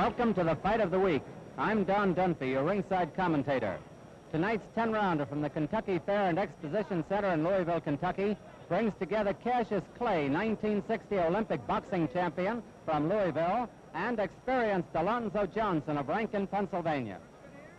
Welcome to the fight of the week. I'm Don Dunphy, your ringside commentator. Tonight's 10-rounder from the Kentucky Fair and Exposition Center in Louisville, Kentucky, brings together Cassius Clay, 1960 Olympic boxing champion from Louisville, and experienced Alonzo Johnson of Rankin, Pennsylvania.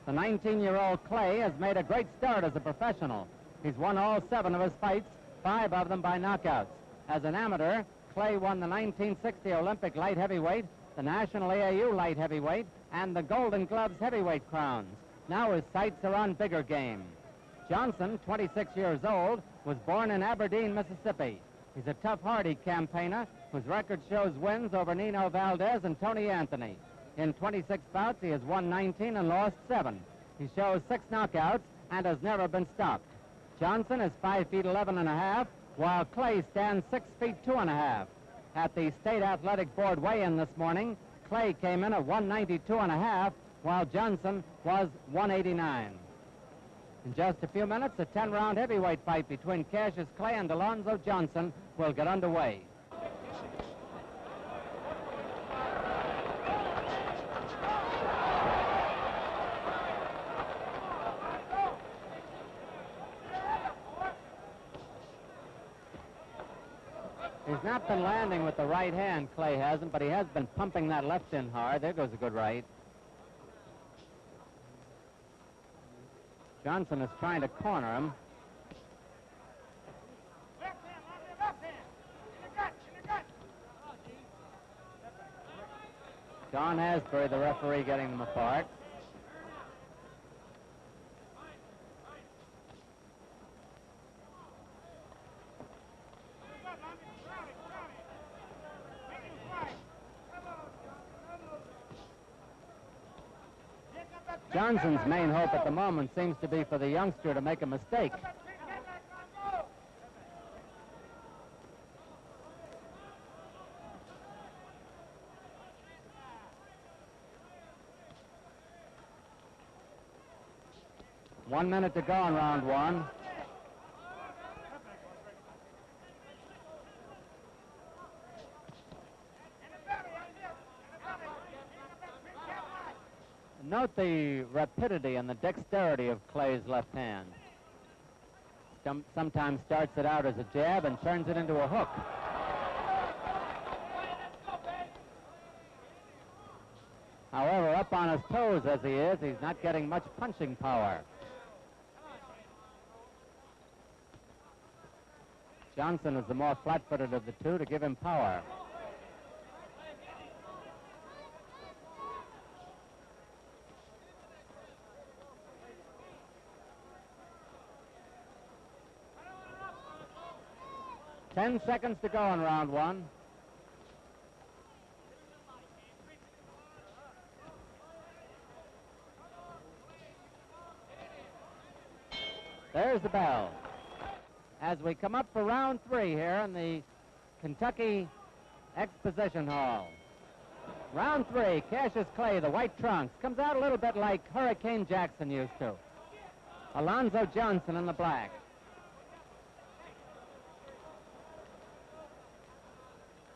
The 19-year-old Clay has made a great start as a professional. He's won all 7 of his fights, 5 of them by knockouts. As an amateur, Clay won the 1960 Olympic light heavyweight, the National AAU light heavyweight, and the Golden Gloves heavyweight crowns. Now his sights are on bigger game. Johnson, 26 years old, was born in Aberdeen, Mississippi. He's a tough, hardy campaigner whose record shows wins over Nino Valdez and Tony Anthony. In 26 bouts, he has won 19 and lost 7. He shows 6 knockouts and has never been stopped. Johnson is 5 feet 11 and a half, while Clay stands 6 feet 2 and a half. At the State Athletic Board weigh-in this morning, Clay came in at 192 and a half, while Johnson was 189. In just a few minutes, a 10-round heavyweight fight between Cassius Clay and Alonzo Johnson will get underway. He's not been landing with the right hand, Clay hasn't, but he has been pumping that left in hard. There goes a good right. Johnson is trying to corner him. John Asbury, the referee, getting them apart. Johnson's main hope at the moment seems to be for the youngster to make a mistake. One minute to go in round one. Note the rapidity and the dexterity of Clay's left hand. Sometimes starts it out as a jab and turns it into a hook. However, up on his toes as he is, he's not getting much punching power. Johnson is the more flat-footed of the two to give him power. Ten seconds to go in round one. There's the bell. As we come up for round 3 here in the Kentucky Exposition Hall. Round 3, Cassius Clay, the white trunks, comes out a little bit like Hurricane Jackson used to. Alonzo Johnson in the black.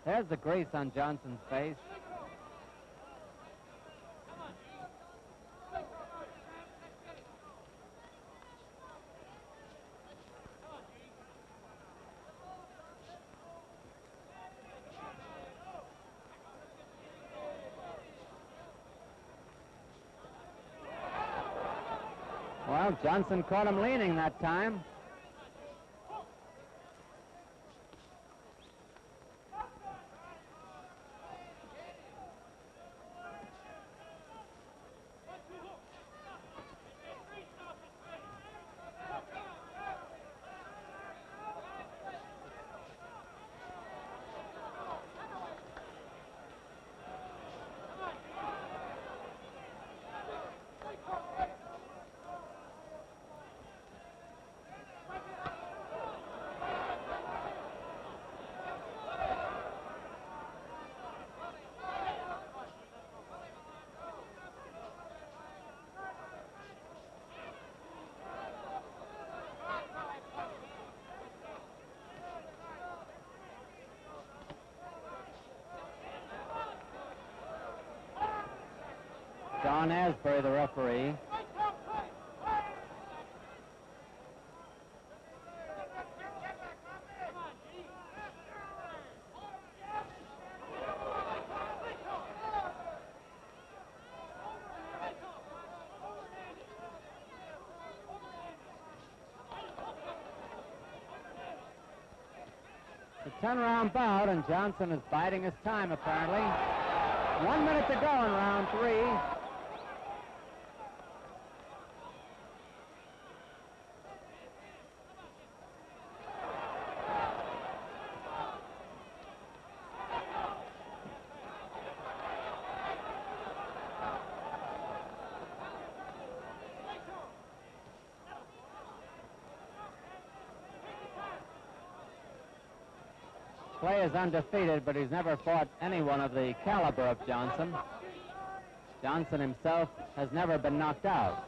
There's the grease on Johnson's face. Well, Johnson caught him leaning that time. Don Asbury, the referee. It's a 10-round bout, and Johnson is biding his time, apparently. 1 minute to go in round 3. Clay is undefeated, but he's never fought anyone of the caliber of Johnson. Johnson himself has never been knocked out.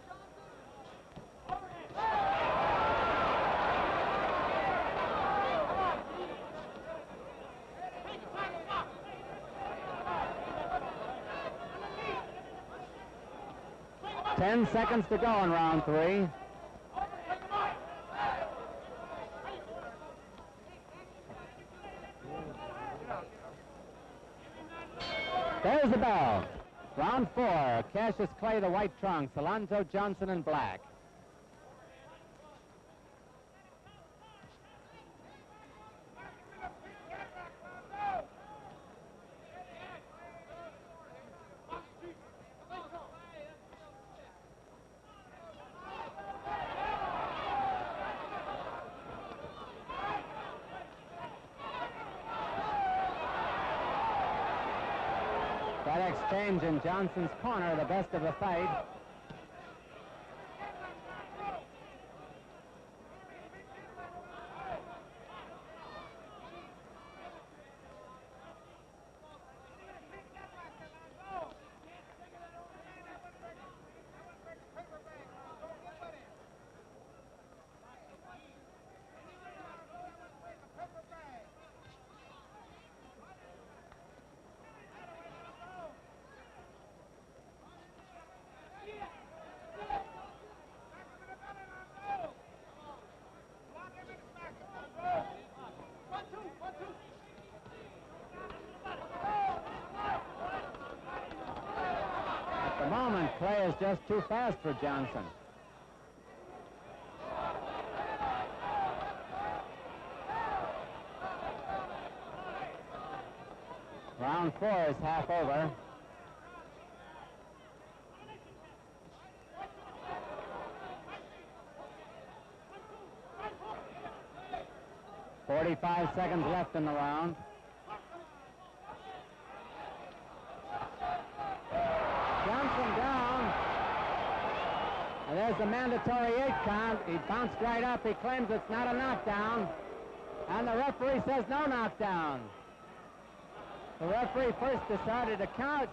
Ten seconds to go in round 3. There's the bell. Round 4. Cassius Clay, the white trunks. Alonzo Johnson in black. That exchange in Johnson's corner, the best of the fight. At the moment, Clay is just too fast for Johnson. Round 4 is half over. "45 seconds left in the round. Johnson down. And there's the mandatory 8 count. He bounced right up. He claims it's not a knockdown. And the referee says no knockdown. The referee first started to count,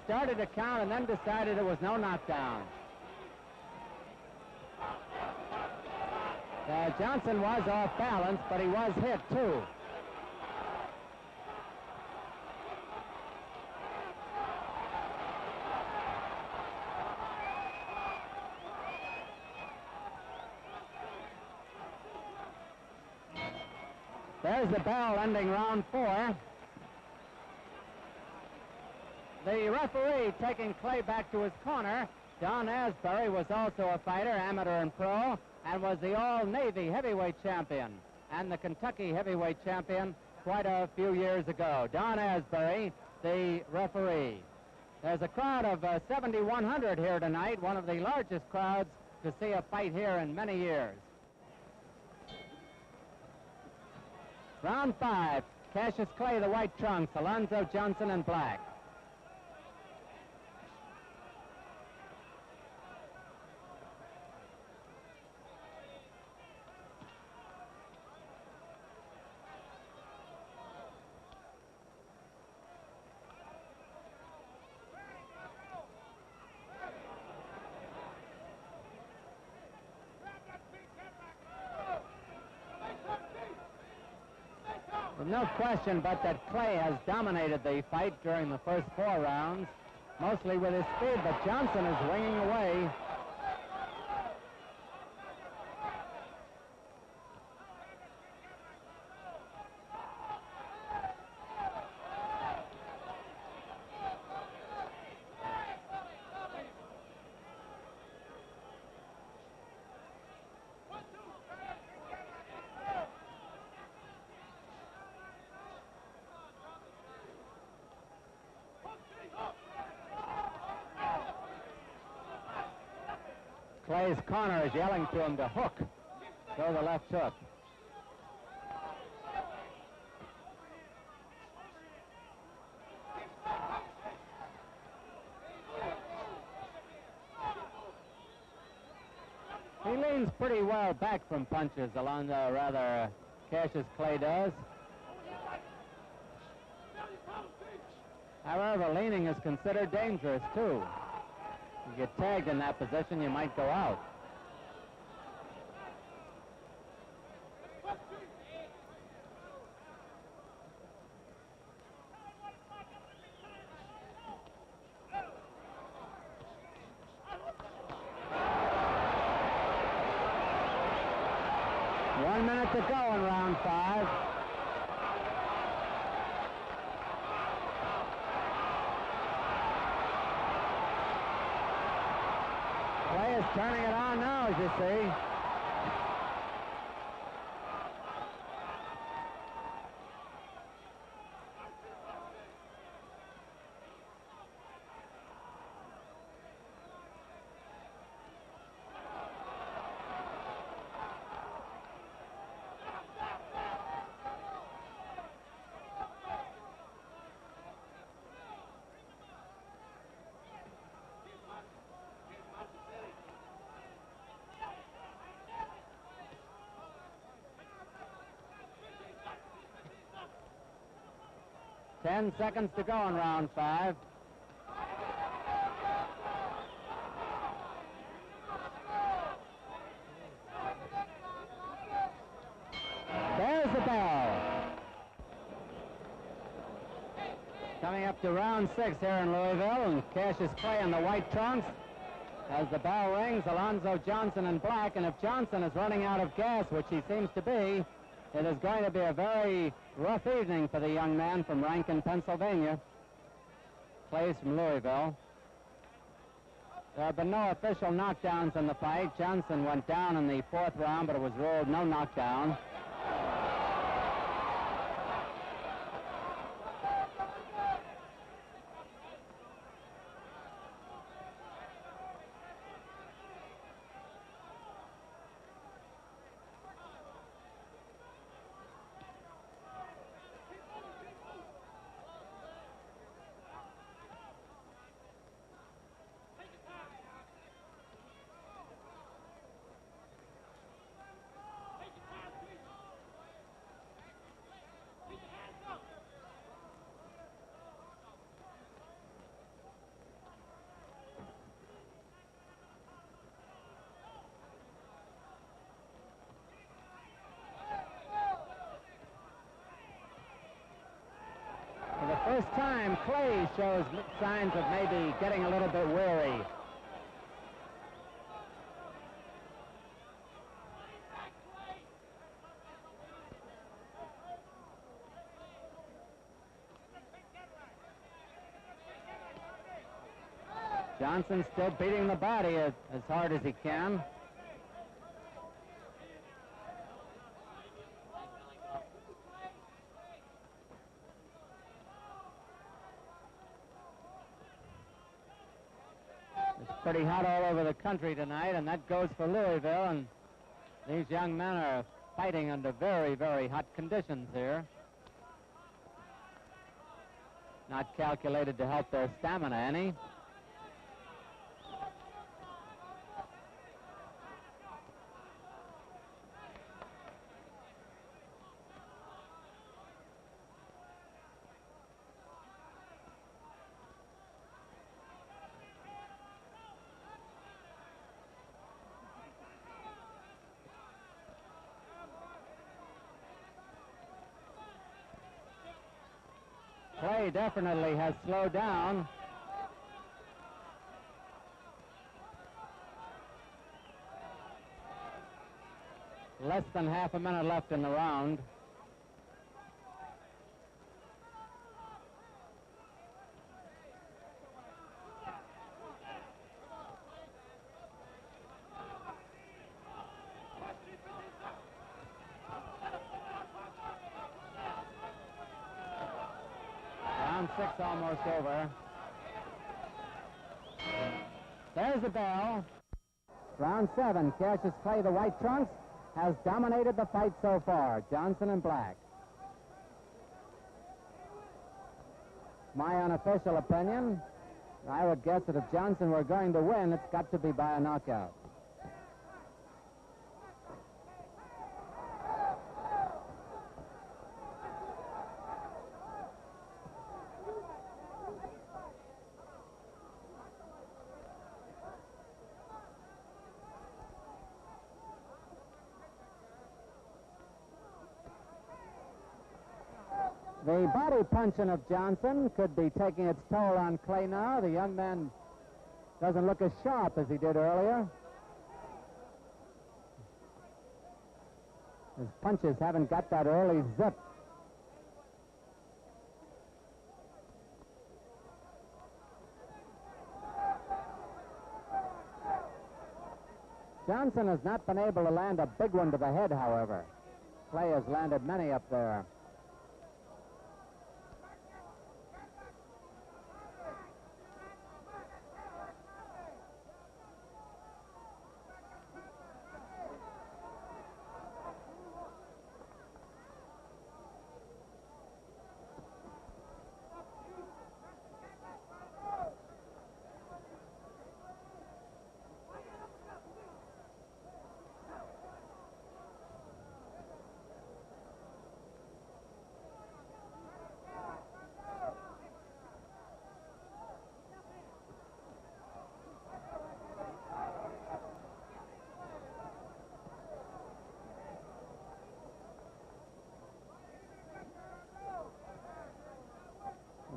and then decided it was no knockdown. Johnson was off balance, but he was hit, too. There's the bell ending round 4. The referee taking Clay back to his corner. Don Asbury was also a fighter, amateur and pro, and was the all-Navy heavyweight champion and the Kentucky heavyweight champion quite a few years ago. Don Asbury, the referee. There's a crowd of 7,100 here tonight, one of the largest crowds to see a fight here in many years. Round 5, Cassius Clay, the white trunks, Alonzo Johnson in black. No question but that Clay has dominated the fight during the first 4 rounds. mostly with his speed, but Johnson is winging away. Clay's corner is yelling to him to hook. Throw the left hook. He leans pretty well back from punches, Alonzo, rather, Cassius Clay does. However, leaning is considered dangerous, too. If you get tagged in that position, you might go out. One minute to go in round 5. Clay is turning it on now, as you see. Ten seconds to go in round 5. There's the bell. Coming up to round 6 here in Louisville, and Cassius Clay in the white trunks. As the bell rings, Alonzo, Johnson in black, and if Johnson is running out of gas, which he seems to be, it is going to be a very rough evening for the young man from Rankin, Pennsylvania. Clay's from Louisville. There have been no official knockdowns in the fight. Johnson went down in the 4th round, but it was ruled no knockdown. First time, Clay shows signs of maybe getting a little bit weary. Johnson's still beating the body as hard as he can. Pretty hot all over the country tonight, and that goes for Louisville, and these young men are fighting under very, very hot conditions here. Not calculated to help their stamina any. Clay definitely has slowed down. Less than half a minute left in the round. Round 6 almost over. There's the bell. Round 7, Cassius Clay, the White Trunks, has dominated the fight so far. Johnson in black. My unofficial opinion, I would guess that if Johnson were going to win, it's got to be by a knockout. The body punching of Johnson could be taking its toll on Clay now. The young man doesn't look as sharp as he did earlier. His punches haven't got that early zip. Johnson has not been able to land a big one to the head, however. Clay has landed many up there.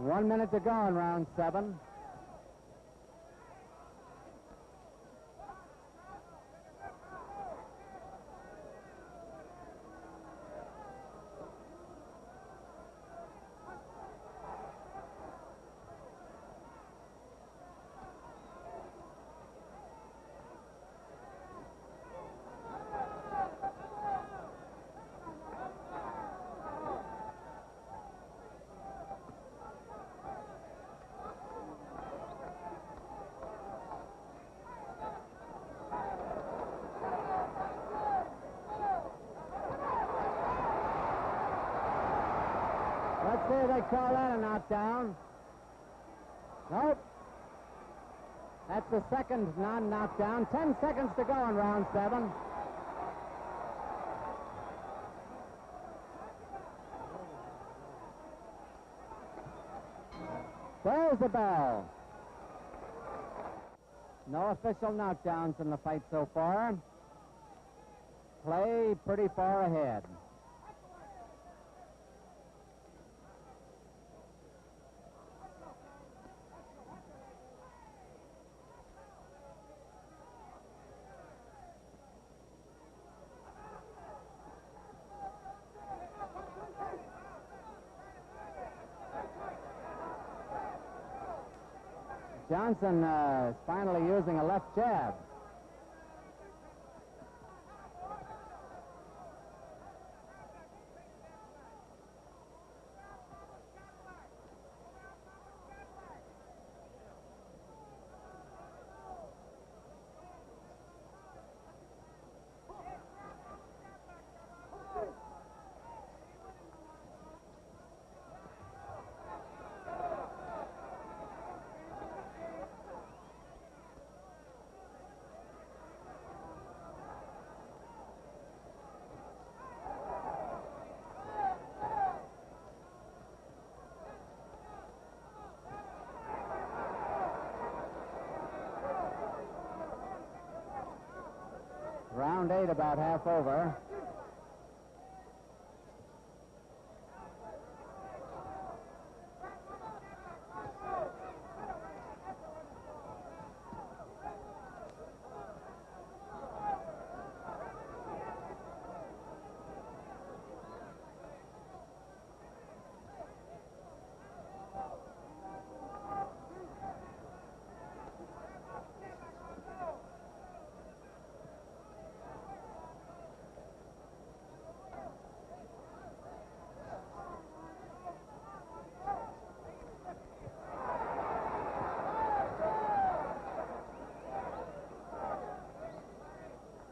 One minute to go in round 7. Let's see if they call that a knockdown. Nope. That's the second non-knockdown. 10 seconds to go in round 7. There's the bell. No official knockdowns in the fight so far. Clay pretty far ahead. Johnson is finally using a left jab. Round 8 about half over.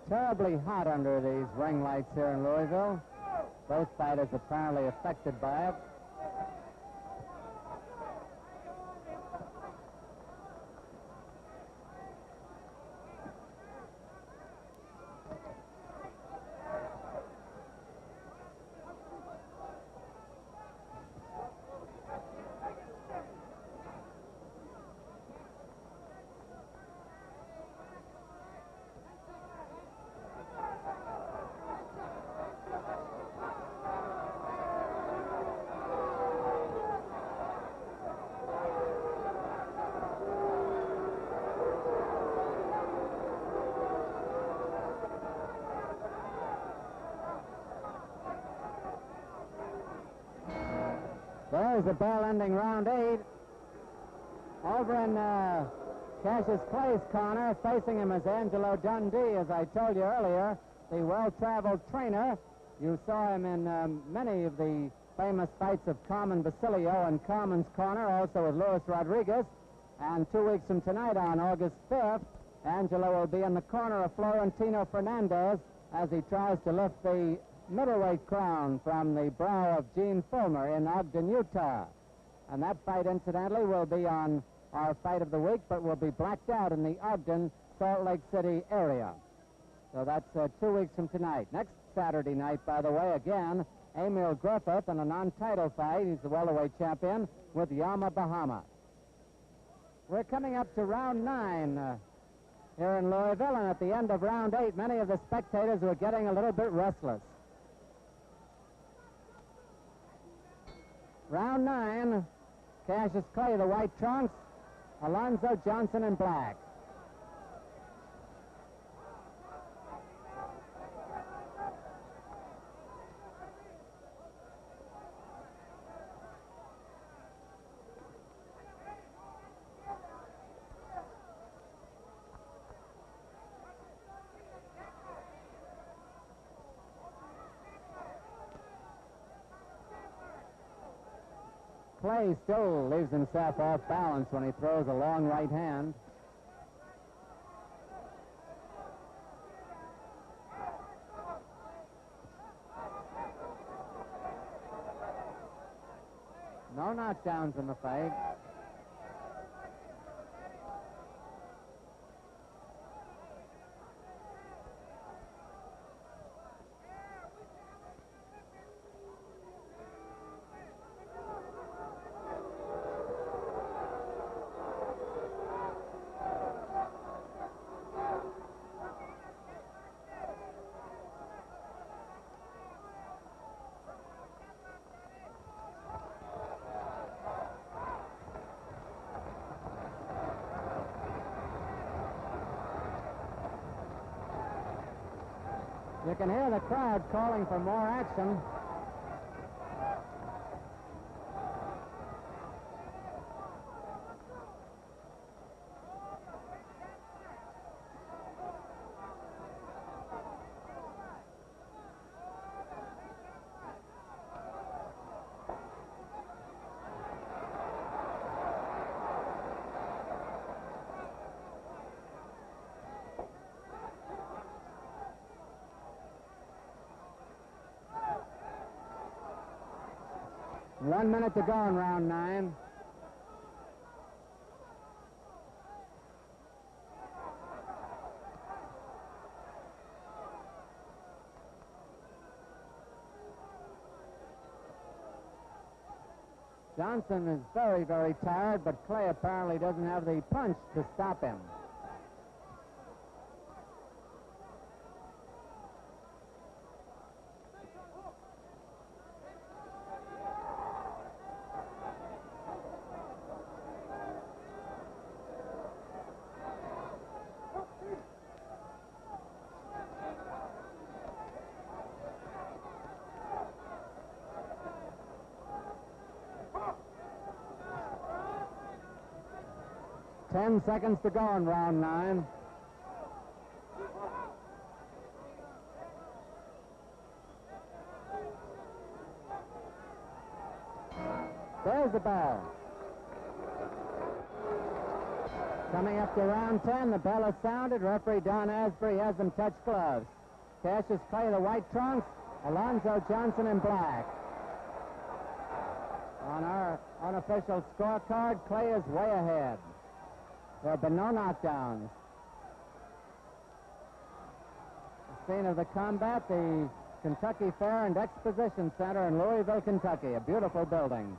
terribly hot under these ring lights here in Louisville. Both fighters apparently affected by it. There's the bell ending round 8. Over in Cassius Clay's corner, facing him is Angelo Dundee, as I told you earlier, the well-traveled trainer. You saw him in many of the famous fights of Carmen Basilio in Carmen's corner, also with Luis Rodriguez. And 2 weeks from tonight, on August 5th, Angelo will be in the corner of Florentino Fernandez as he tries to lift the middleweight crown from the brow of Gene Fulmer in Ogden, Utah. And that fight, incidentally, will be on our fight of the week, but will be blacked out in the Ogden, Salt Lake City area. So that's 2 weeks from tonight. Next Saturday night, by the way, again, Emil Griffith in a non-title fight. He's the welterweight champion with Yama Bahama. We're coming up to round 9 here in Louisville, and at the end of round 8, many of the spectators were getting a little bit restless. Round 9, Cassius Clay, the white trunks, Alonzo, Johnson, in black. Clay still leaves himself off balance when he throws a long right hand. No knockdowns in the fight. You can hear the crowd calling for more action. One minute to go in round 9. Johnson is very, very tired, but Clay apparently doesn't have the punch to stop him. Ten seconds to go in round 9. There's the ball. Coming up to round 10, the bell is sounded. Referee Don Asbury has them touch gloves. Cassius Clay, the white trunks. Alonzo Johnson in black. On our unofficial scorecard, Clay is way ahead. There have been no knockdowns. The scene of the combat, the Kentucky Fair and Exposition Center in Louisville, Kentucky. A beautiful building.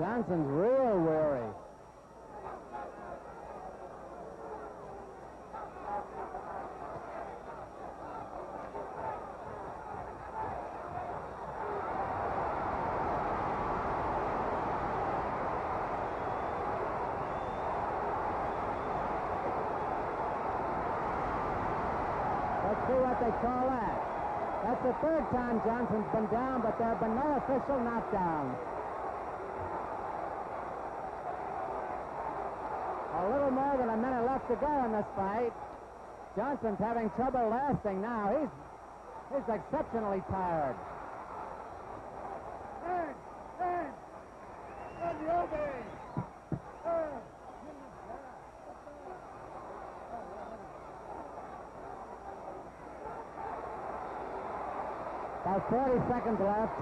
Johnson's real weary. Let's see what they call that. That's the third time Johnson's been down, but there have been no official knockdowns. A little more than a minute left to go in this fight. Johnson's having trouble lasting now. He's exceptionally tired. About 40 seconds left.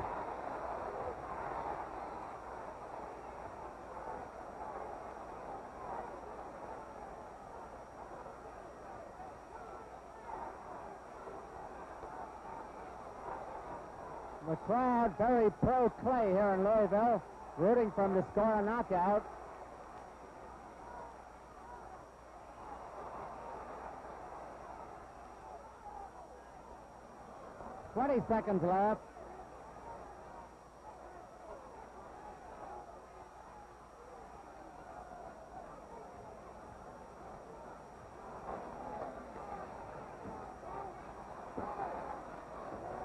The crowd very pro-Clay here in Louisville, rooting for him to score a knockout. "20 seconds left.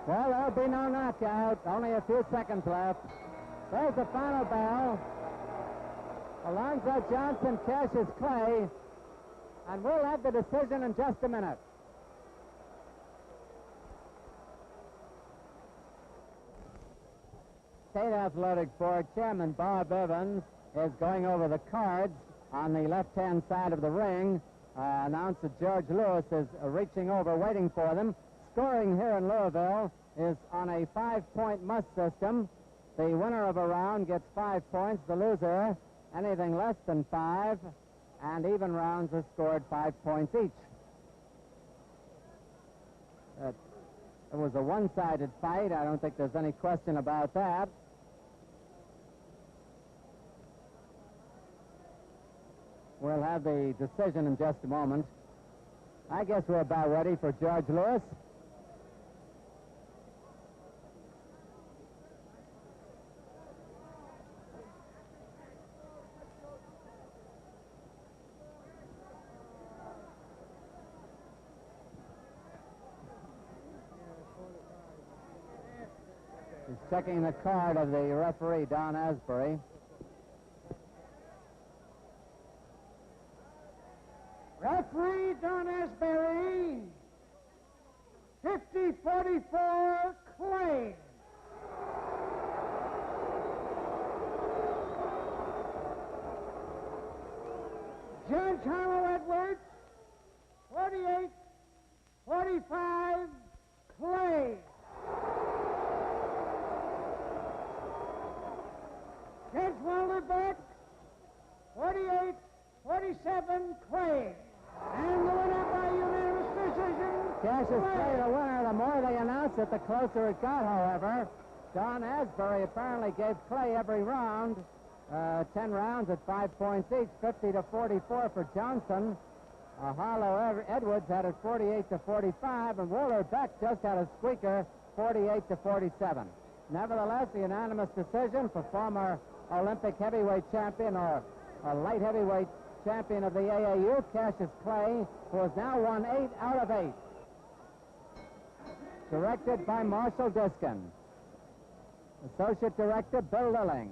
Well, there'll be no knockout. Only a few seconds left. There's the final bell. Alonzo Johnson, Cassius Clay. And we'll have the decision in just a minute. State Athletic Board Chairman Bob Evans is going over the cards on the left-hand side of the ring. Announcer George Lewis is reaching over, waiting for them. Scoring here in Louisville is on a 5-point must system. The winner of a round gets 5 points. The loser, anything less than 5, and even rounds are scored 5 points each. It was a one-sided fight. I don't think there's any question about that. We'll have the decision in just a moment. I guess we're about ready for George Lewis. He's checking the card of the referee, Don Asbury. Referee Don Asbury, 50-44, Clay. Judge Harlow Edwards, 48-45, Clay. Judge Walter Beck, 48-47, Clay. And the winner by unanimous decision, Cassius Clay, the winner. The more they announce it, the closer it got, however. Don Asbury apparently gave Clay every round, 10 rounds at 5 points each, 50-44 for Johnson. Harlow Edwards had it 48-45, and Wooler Beck just had a squeaker, 48-47. Nevertheless, the unanimous decision for former Olympic heavyweight champion or light heavyweight champion of the AAU, Cassius Clay, who has now won 8 out of 8. Directed by Marshall Diskin. Associate Director Bill Lilling.